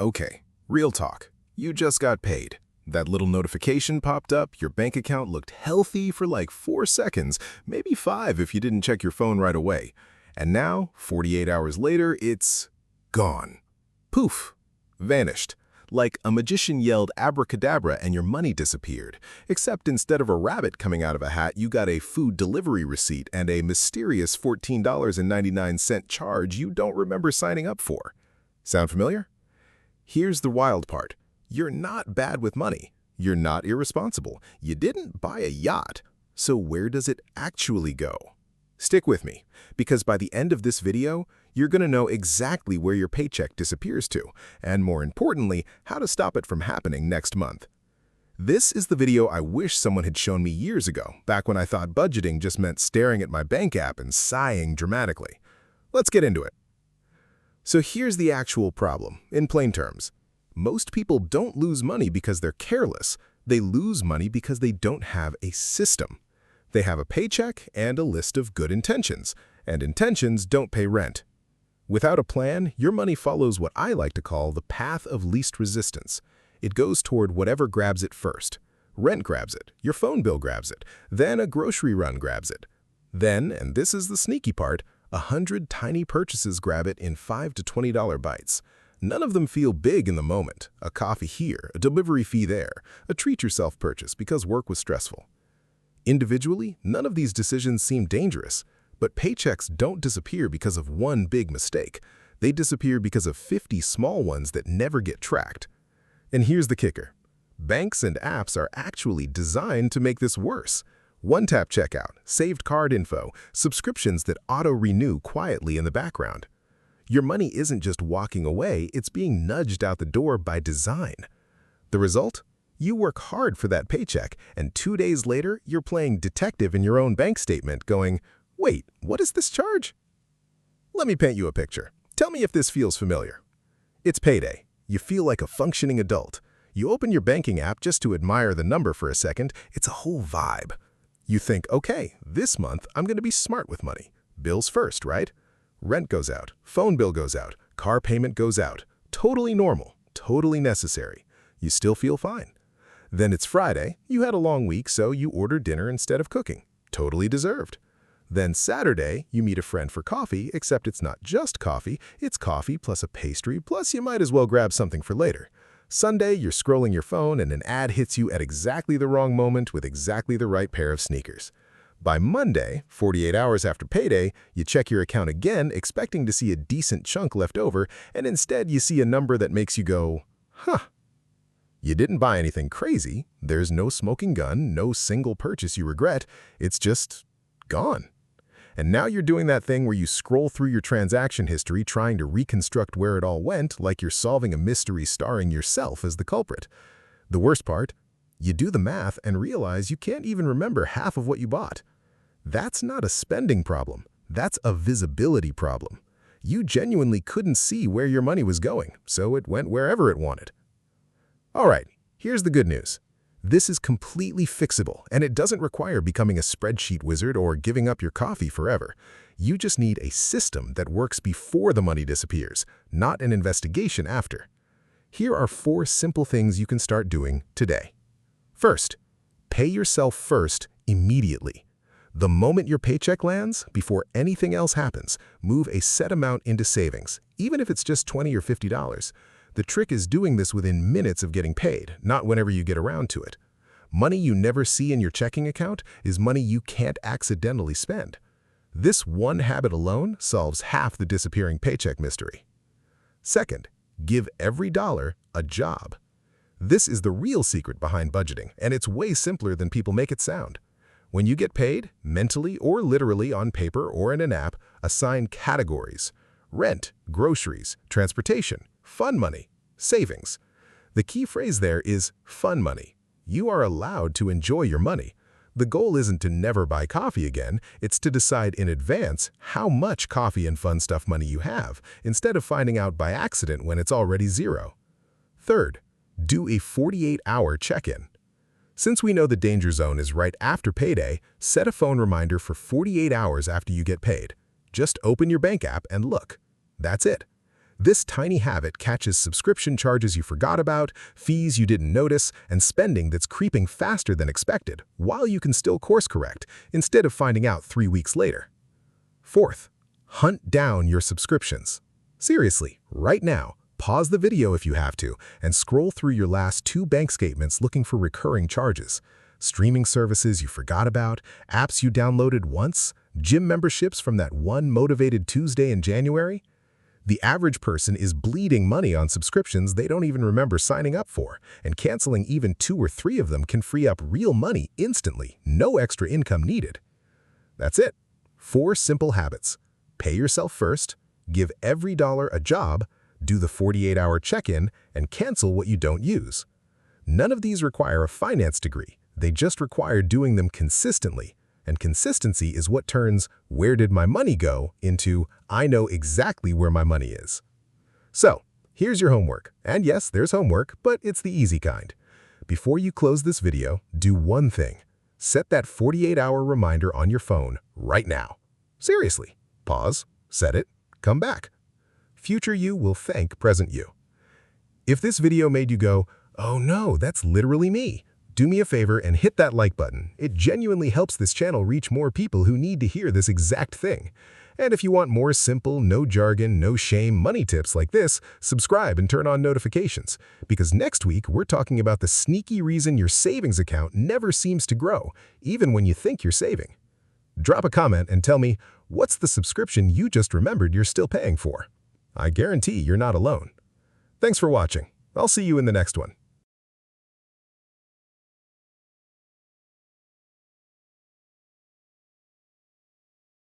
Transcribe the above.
Okay, real talk. You just got paid. That little notification popped up, your bank account looked healthy for like 4 seconds, maybe 5 if you didn't check your phone right away. And now, 48 hours later, it's gone. Poof, vanished. Like a magician yelled abracadabra and your money disappeared. Except instead of a rabbit coming out of a hat, you got a food delivery receipt and a mysterious $14.99 charge you don't remember signing up for. Sound familiar? Here's the wild part. You're not bad with money. You're not irresponsible. You didn't buy a yacht. So where does it actually go? Stick with me, because by the end of this video, you're going to know exactly where your paycheck disappears to, and more importantly, how to stop it from happening next month. This is the video I wish someone had shown me years ago, back when I thought budgeting just meant staring at my bank app and sighing dramatically. Let's get into it. So here's the actual problem, in plain terms. Most people don't lose money because they're careless. They lose money because they don't have a system. They have a paycheck and a list of good intentions, and intentions don't pay rent. Without a plan, your money follows what I like to call the path of least resistance. It goes toward whatever grabs it first. Rent grabs it, your phone bill grabs it, then a grocery run grabs it. Then, and this is the sneaky part, 100 tiny purchases grab it in $5 to $20 bites. None of them feel big in the moment. A coffee here, a delivery fee there, a treat-yourself purchase because work was stressful. Individually, none of these decisions seem dangerous, but paychecks don't disappear because of one big mistake. They disappear because of 50 small ones that never get tracked. And here's the kicker. Banks and apps are actually designed to make this worse. One-tap checkout, saved card info, subscriptions that auto-renew quietly in the background. Your money isn't just walking away, it's being nudged out the door by design. The result? You work hard for that paycheck, and 2 days later, you're playing detective in your own bank statement going, wait, what is this charge? Let me paint you a picture. Tell me if this feels familiar. It's payday. You feel like a functioning adult. You open your banking app just to admire the number for a second. It's a whole vibe. You think, okay, this month I'm going to be smart with money. Bills first, right? Rent goes out, phone bill goes out, car payment goes out. Totally normal, totally necessary. You still feel fine. Then it's Friday, you had a long week, so you order dinner instead of cooking. Totally deserved. Then Saturday, you meet a friend for coffee, except it's not just coffee, it's coffee plus a pastry, plus you might as well grab something for later. Sunday, you're scrolling your phone and an ad hits you at exactly the wrong moment with exactly the right pair of sneakers. By Monday, 48 hours after payday, you check your account again, expecting to see a decent chunk left over, and instead you see a number that makes you go, huh. You didn't buy anything crazy. There's no smoking gun, no single purchase you regret. It's just gone. And now you're doing that thing where you scroll through your transaction history trying to reconstruct where it all went like you're solving a mystery starring yourself as the culprit. The worst part? You do the math and realize you can't even remember half of what you bought. That's not a spending problem. That's a visibility problem. You genuinely couldn't see where your money was going, so it went wherever it wanted. All right, here's the good news. This is completely fixable, and it doesn't require becoming a spreadsheet wizard or giving up your coffee forever. You just need a system that works before the money disappears, not an investigation after. Here are 4 simple things you can start doing today. First, pay yourself first immediately. The moment your paycheck lands, before anything else happens, move a set amount into savings, even if it's just $20 or $50. The trick is doing this within minutes of getting paid, not whenever you get around to it. Money you never see in your checking account is money you can't accidentally spend. This one habit alone solves half the disappearing paycheck mystery. Second, give every dollar a job. This is the real secret behind budgeting, and it's way simpler than people make it sound. When you get paid, mentally or literally on paper or in an app, assign categories: rent, groceries, transportation, fun money, savings. The key phrase there is fun money. You are allowed to enjoy your money. The goal isn't to never buy coffee again, it's to decide in advance how much coffee and fun stuff money you have, instead of finding out by accident when it's already zero. Third, do a 48-hour check-in. Since we know the danger zone is right after payday, set a phone reminder for 48 hours after you get paid. Just open your bank app and look. That's it. This tiny habit catches subscription charges you forgot about, fees you didn't notice, and spending that's creeping faster than expected, while you can still course correct, instead of finding out 3 weeks later. Fourth, hunt down your subscriptions. Seriously, right now, pause the video if you have to, and scroll through your last 2 bank statements looking for recurring charges. Streaming services you forgot about, apps you downloaded once, gym memberships from that one motivated Tuesday in January. The average person is bleeding money on subscriptions they don't even remember signing up for, and canceling even 2 or 3 of them can free up real money instantly, no extra income needed. That's it. 4 simple habits. Pay yourself first, give every dollar a job, do the 48-hour check-in, and cancel what you don't use. None of these require a finance degree. They just require doing them consistently. And consistency is what turns "where did my money go" into "I know exactly where my money is." So, here's your homework. And yes, there's homework, but it's the easy kind. Before you close this video, do one thing. Set that 48-hour reminder on your phone right now. Seriously. Pause, set it, come back. Future you will thank present you. If this video made you go, "Oh no, that's literally me," do me a favor and hit that like button. It genuinely helps this channel reach more people who need to hear this exact thing. And if you want more simple, no jargon, no shame money tips like this, subscribe and turn on notifications. Because next week, we're talking about the sneaky reason your savings account never seems to grow, even when you think you're saving. Drop a comment and tell me, what's the subscription you just remembered you're still paying for? I guarantee you're not alone. Thanks for watching. I'll see you in the next one.